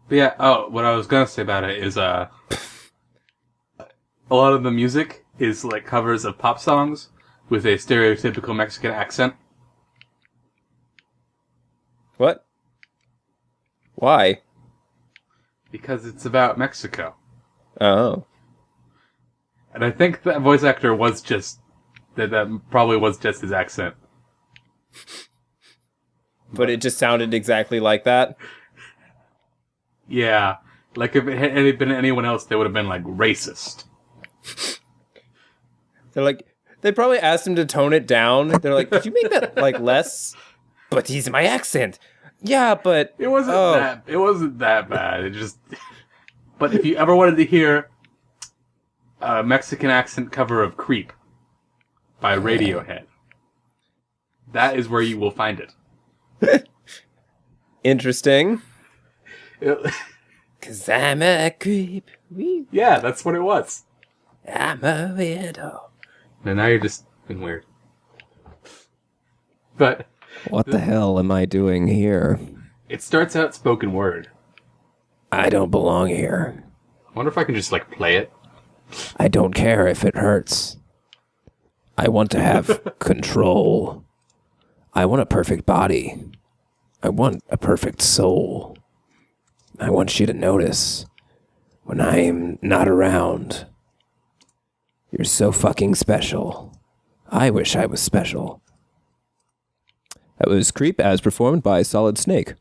But yeah, oh, what I was gonna say about it is, a lot of the music is like covers of pop songs with a stereotypical Mexican accent. What? Why? Because it's about Mexico. Oh. And I think that voice actor was just... That probably was just his accent. But it just sounded exactly like that? Yeah. Like, if it had been anyone else, they would have been, like, racist. They're like... They probably asked him to tone it down. They're like, could you make that, like, less? But he's my accent. Yeah, but... It wasn't that bad. It just... But if you ever wanted to hear a Mexican accent cover of Creep by Radiohead, that is where you will find it. Interesting. Cause I'm a creep. Yeah, that's what it was. I'm a weirdo. Now you're just being weird. But... What the hell am I doing here? It starts out spoken word. I don't belong here. I wonder if I can just, like, play it. I don't care if it hurts. I want to have control. I want a perfect body. I want a perfect soul. I want you to notice when I'm not around. You're so fucking special. I wish I was special. That was Creep as performed by Solid Snake.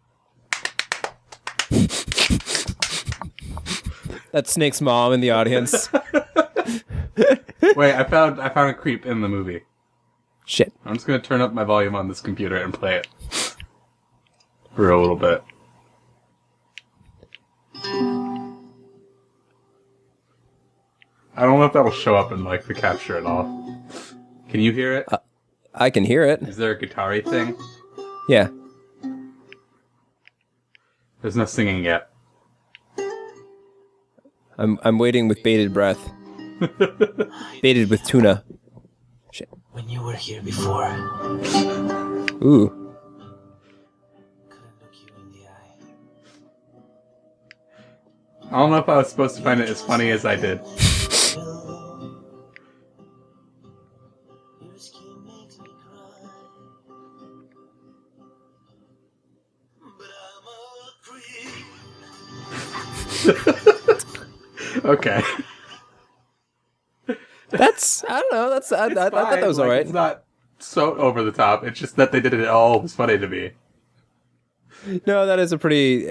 That's Snake's mom in the audience. Wait, I found a Creep in the movie. Shit. I'm just gonna turn up my volume on this computer and play it. For a little bit. I don't know if that'll show up in, like, the capture at all. Can you hear it? I can hear it. Is there a guitar-y thing? Yeah. There's no singing yet. I'm waiting with bated breath. Baited with tuna. Shit. When you were here before, Ooh. couldn't look you in the eye. I don't know if I was supposed to find it as funny as I did. Your skin makes me cry. But I'm a creep. Okay. That's, I don't know, I thought that was Like, alright. It's not so over the top. It's just that they did it all was funny to me. No, that is a pretty...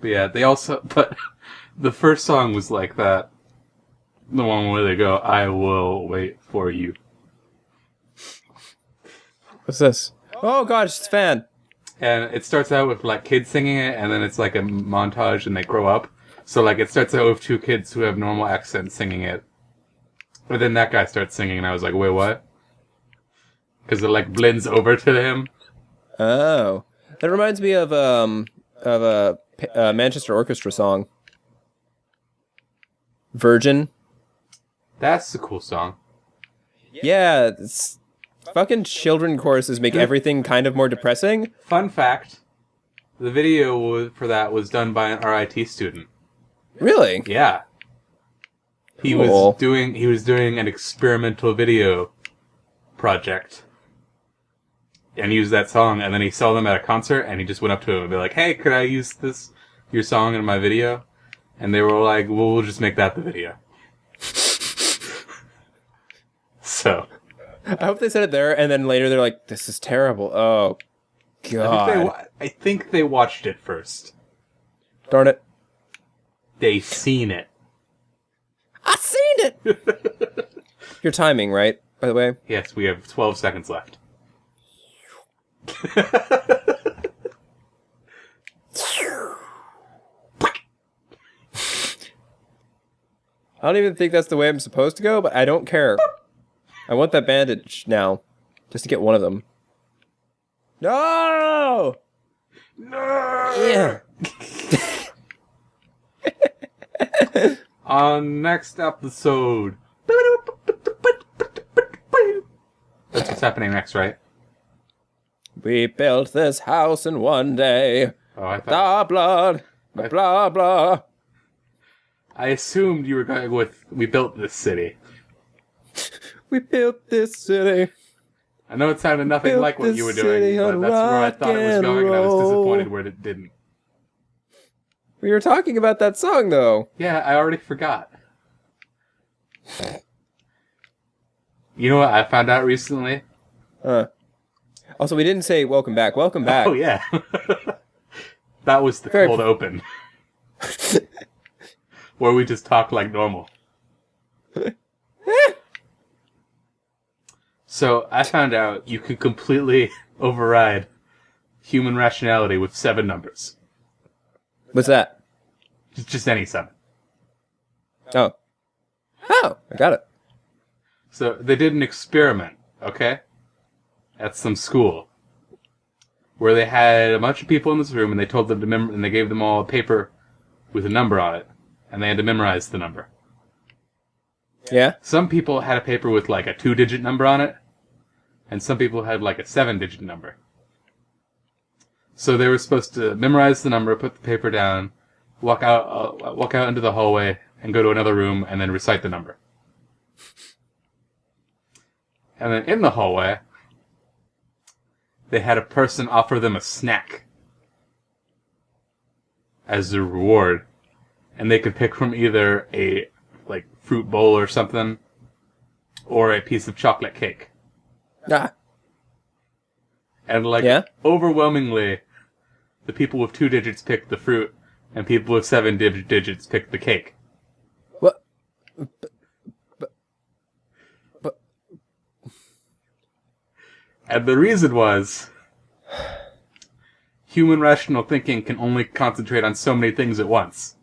But yeah, but the first song was like that. The one where they go, I will wait for you. What's this? Oh gosh, it's Fan. And it starts out with like kids singing it, and then it's like a montage and they grow up. So like it starts out with two kids who have normal accents singing it. But then that guy starts singing and I was like, wait, what? Because it like blends over to him. Oh. That reminds me of a Manchester Orchestra song. Virgin. That's a cool song. Yeah, it's... Fucking children choruses make everything kind of more depressing. Fun fact, the video for that was done by an RIT student. Really? Yeah. He Cool. was doing an experimental video project. And used that song, and then he saw them at a concert, and he just went up to him and be like, hey, could I use your song in my video? And they were like, well, we'll just make that the video. So... I hope they said it there, and then later they're like, this is terrible. Oh, God. I think they watched it first. Darn it. They seen it. I seen it! Your timing, right, by the way? Yes, we have 12 seconds left. I don't even think that's the way I'm supposed to go, but I don't care. I want that bandage now, just to get one of them. No! No! Yeah. On next episode. That's what's happening next, right? We built this house in one day. Oh, I thought. Blah, blood. Blah, blah. I assumed you were going with "We built this city." We built this city. I know it sounded nothing Built like what you were this doing, city but on that's where I rock thought it was and going, and I was roll. disappointed where it didn't. We were talking about that song, though. Yeah, I already forgot. You know what I found out recently? Also, we didn't say welcome back. Welcome back. Oh, yeah. That was the Very- cold open. Where we just talk like normal. So, I found out you can completely override human rationality with 7 numbers. What's that? Just any 7. Oh. Oh, I got it. So, they did an experiment, okay? At some school. Where they had a bunch of people in this room and they told them to and they gave them all a paper with a number on it. And they had to memorize the number. Yeah? Some people had a paper with like a 2-digit number on it. And some people had like a 7-digit number. So they were supposed to memorize the number, put the paper down, walk out into the hallway, and go to another room, and then recite the number. And then in the hallway, they had a person offer them a snack as a reward. And they could pick from either a like fruit bowl or something, or a piece of chocolate cake. Ah. And like Yeah? overwhelmingly, the people with 2 digits picked the fruit, and people with 7 digits picked the cake. What? And the reason was, human rational thinking can only concentrate on so many things at once.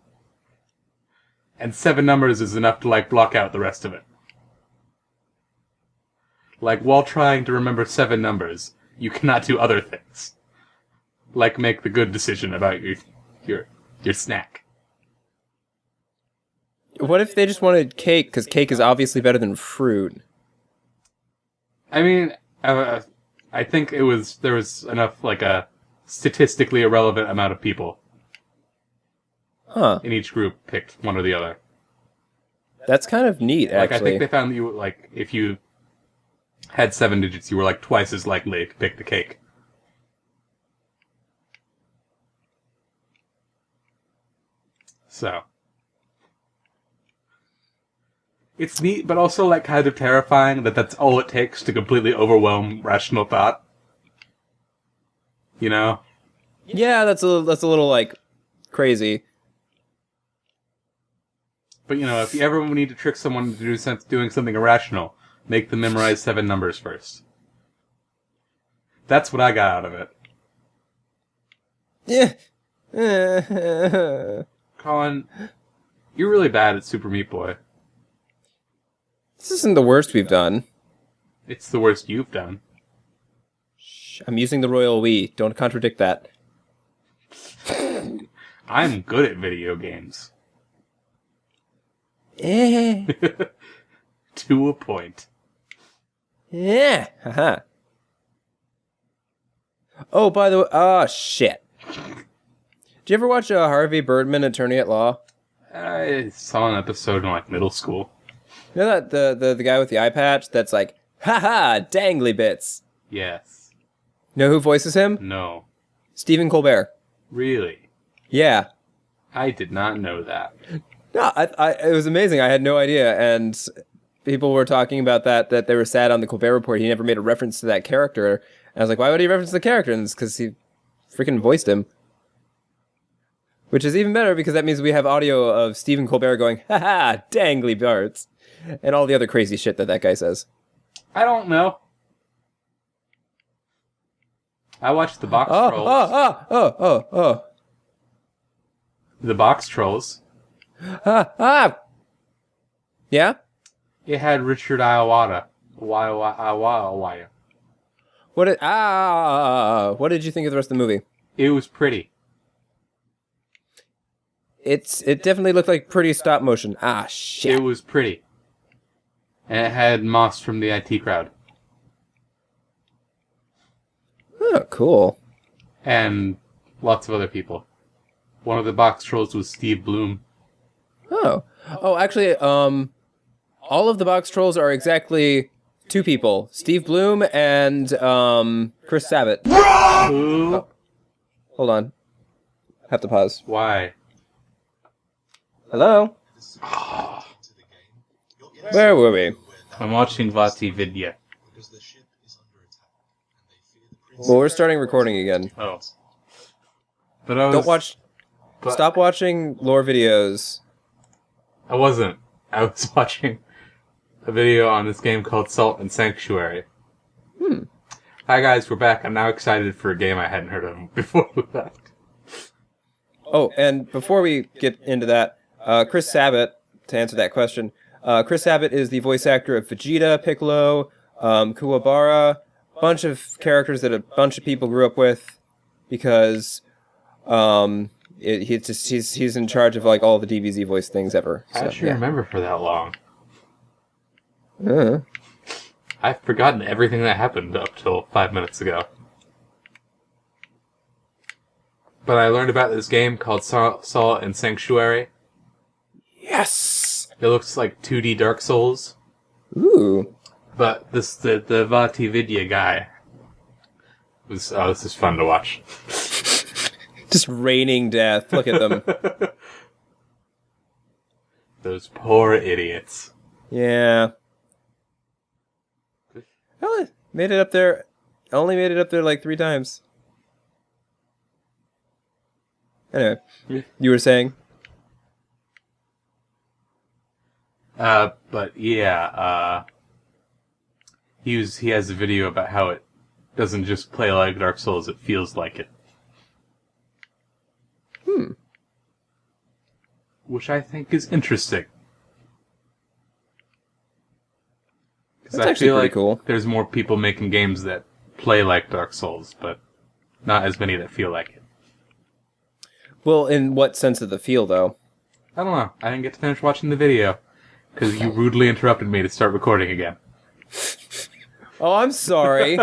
And 7 numbers is enough to like block out the rest of it. Like while trying to remember 7 numbers, you cannot do other things. Like make the good decision about your snack. What if they just wanted cake, because cake is obviously better than fruit? I mean, I think there was enough like a statistically irrelevant amount of people Huh. in each group picked one or the other. That's kind of neat, Like I actually. think they found that you like if you had 7 digits, you were like twice as likely to pick the cake. So it's neat, but also like kind of terrifying that that's all it takes to completely overwhelm rational thought. You know? Yeah, that's a little like crazy. But you know, if you ever need to trick someone to doing something irrational, make them memorize 7 numbers first. That's what I got out of it. Yeah. Colin, you're really bad at Super Meat Boy. This isn't the worst we've done. It's the worst you've done. Shh, I'm using the royal we. Don't contradict that. I'm good at video games. Eh. To a point. Yeah. Haha. Oh, by the way, oh shit. Did you ever watch Harvey Birdman, Attorney at Law? I saw an episode in like middle school. You know that the guy with the eye patch that's like, haha, dangly bits. Yes. Know who voices him? No. Stephen Colbert. Really? Yeah. I did not know that. No, it was amazing. I had no idea, and people were talking about that they were sad on the Colbert Report. He never made a reference to that character. And I was like, why would he reference the character? And it's because he freaking voiced him. Which is even better because that means we have audio of Stephen Colbert going, haha, dangly darts. And all the other crazy shit that guy says. I don't know. I watched the Box Trolls. Oh. The Box Trolls. Yeah? It had Richard Iowata. Iowata. What did you think of the rest of the movie? It was pretty. It definitely looked like pretty stop motion. Shit. It was pretty. And it had Moss from the IT crowd. Huh. cool. And lots of other people. One of the box trolls was Steve Bloom. Oh, actually, all of the box trolls are exactly 2 people: Steve Bloom and Chris Sabat. Who? Oh, hold on, have to pause. Why? Hello, where were we? I'm watching Vati Vidya. Well, we're starting recording again. Oh. But I was... Don't watch. but Stop watching lore videos. I wasn't. I was watching a video on this game called Salt and Sanctuary. Hi guys, we're back. I'm now excited for a game I hadn't heard of before we left. Oh, and before we get into that, Chris Sabat, to answer that question, Chris Sabat is the voice actor of Vegeta, Piccolo, Kuwabara, bunch of characters that a bunch of people grew up with, because he's in charge of like all the DBZ voice things ever. I So, actually remember for that long. Uh, I've forgotten everything that happened up till 5 minutes ago. But I learned about this game called Salt and Sanctuary. yes. It looks like 2D Dark Souls. Ooh. But the Vati Vidya guy was... Oh, this is fun to watch. Just raining death. Look at them. Those poor idiots. Yeah. Well, made it up there. Only made it up there like 3 times. Anyway, Yeah. you were saying? But yeah, he has a video about how it doesn't just play like Dark Souls, it feels like it. Which I think is interesting. Because That's I actually feel pretty like cool. there's more people making games that play like Dark Souls, but not as many that feel like it. Well, in what sense of the feel, though? I don't know. I didn't get to finish watching the video because you rudely interrupted me to start recording again. Oh, I'm sorry.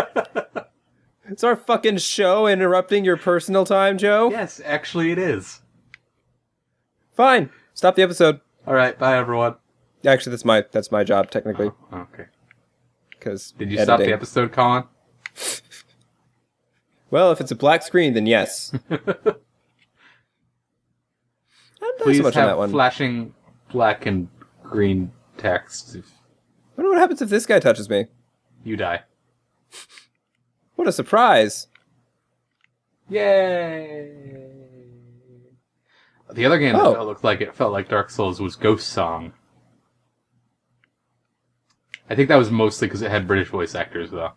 It's our fucking show interrupting your personal time, Joe? Yes, actually it is. Fine. Stop the episode. All right, bye everyone. Actually, that's my job, technically. Okay. Because Did you stop the episode, Colin? Well, if it's a black screen, then yes. I'm not Please so much on that have one. flashing black and green text. If I wonder what happens if this guy touches me. you die. What a surprise. Yay! The other game Oh. that looked like it felt like Dark Souls was Ghost Song. I think that was mostly because it had British voice actors, though.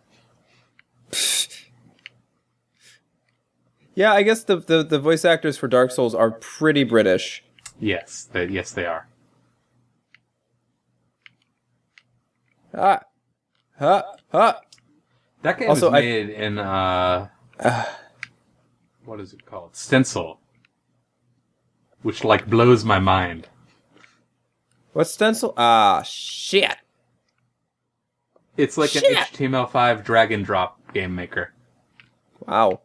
Yeah, I guess the voice actors for Dark Souls are pretty British. Yes, they are. Ah. That game Also, was made in, what is it called? Stencil. Which, like, blows my mind. What's stencil? Ah, shit. It's like Shit. an HTML5 drag and drop game maker. Wow.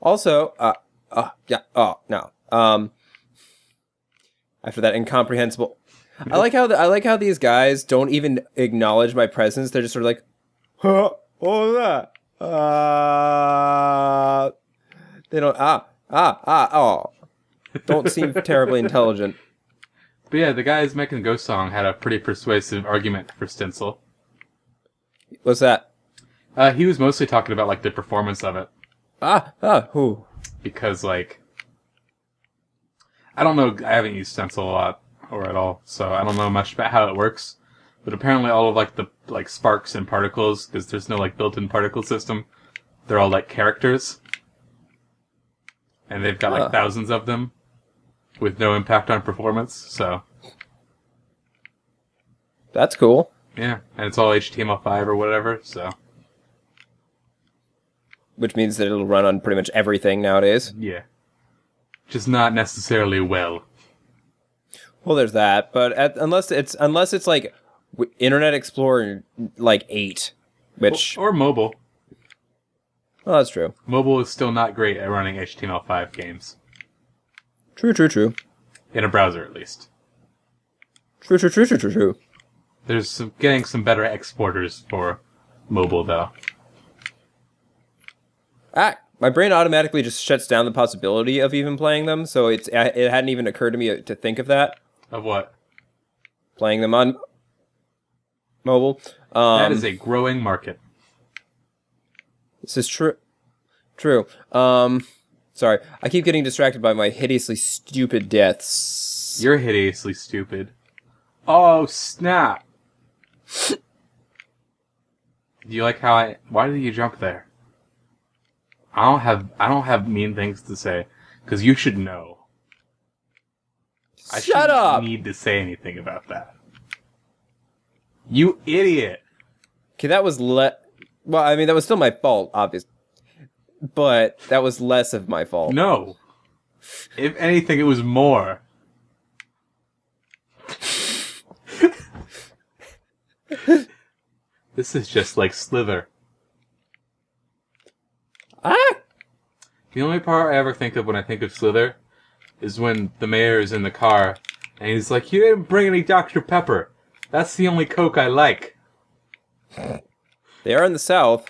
Also, no. After that incomprehensible, I like how these guys don't even acknowledge my presence. They're just sort of like, huh, what was that? They don't, don't seem terribly intelligent. But yeah, the guys making Ghost Song had a pretty persuasive argument for Stencil. What's that? He was mostly talking about, like, the performance of it. Who? Because, like, I don't know, I haven't used Stencil a lot, or at all, so I don't know much about how it works. But apparently all of, like, the, like, sparks and particles, because there's no, like, built-in particle system, they're all, like, characters. And they've got, like, thousands of them, with no impact on performance, so... That's cool. Yeah, and it's all HTML5 or whatever, so... Which means that it'll run on pretty much everything nowadays. Yeah. Just not necessarily well. Well, there's that, but unless it's like Internet Explorer like 8, which Or mobile. Well, that's true. Mobile is still not great at running HTML5 games. True. In a browser, at least. True. There's getting some better exporters for mobile, though. My brain automatically just shuts down the possibility of even playing them, so it hadn't even occurred to me to think of that. Of what? Playing them on mobile. That is a growing market. This is true. Sorry, I keep getting distracted by my hideously stupid deaths. You're hideously stupid. Oh, snap! Do you like how why did you jump there? I don't have mean things to say, because you should know. Shut up! Need to say anything about that. You idiot! Okay, that was well, I mean, that was still my fault, obviously. But that was less of my fault. No. If anything, it was more. This is just like Slither. The only part I ever think of when I think of Slither is when the mayor is in the car and he's like, "You didn't bring any Dr. Pepper. That's the only Coke I like." They are in the South.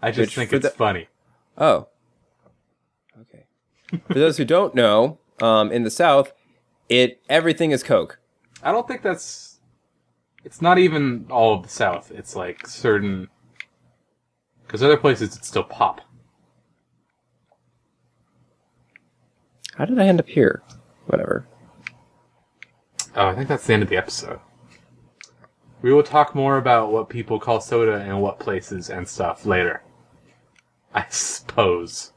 I just think it's funny. Oh. Okay. For those who don't know, in the South, everything is Coke. I don't think it's not even all of the South. It's like certain, because other places it's still pop. How did I end up here? Whatever. Oh, I think that's the end of the episode. We will talk more about what people call soda and what places and stuff later. I suppose.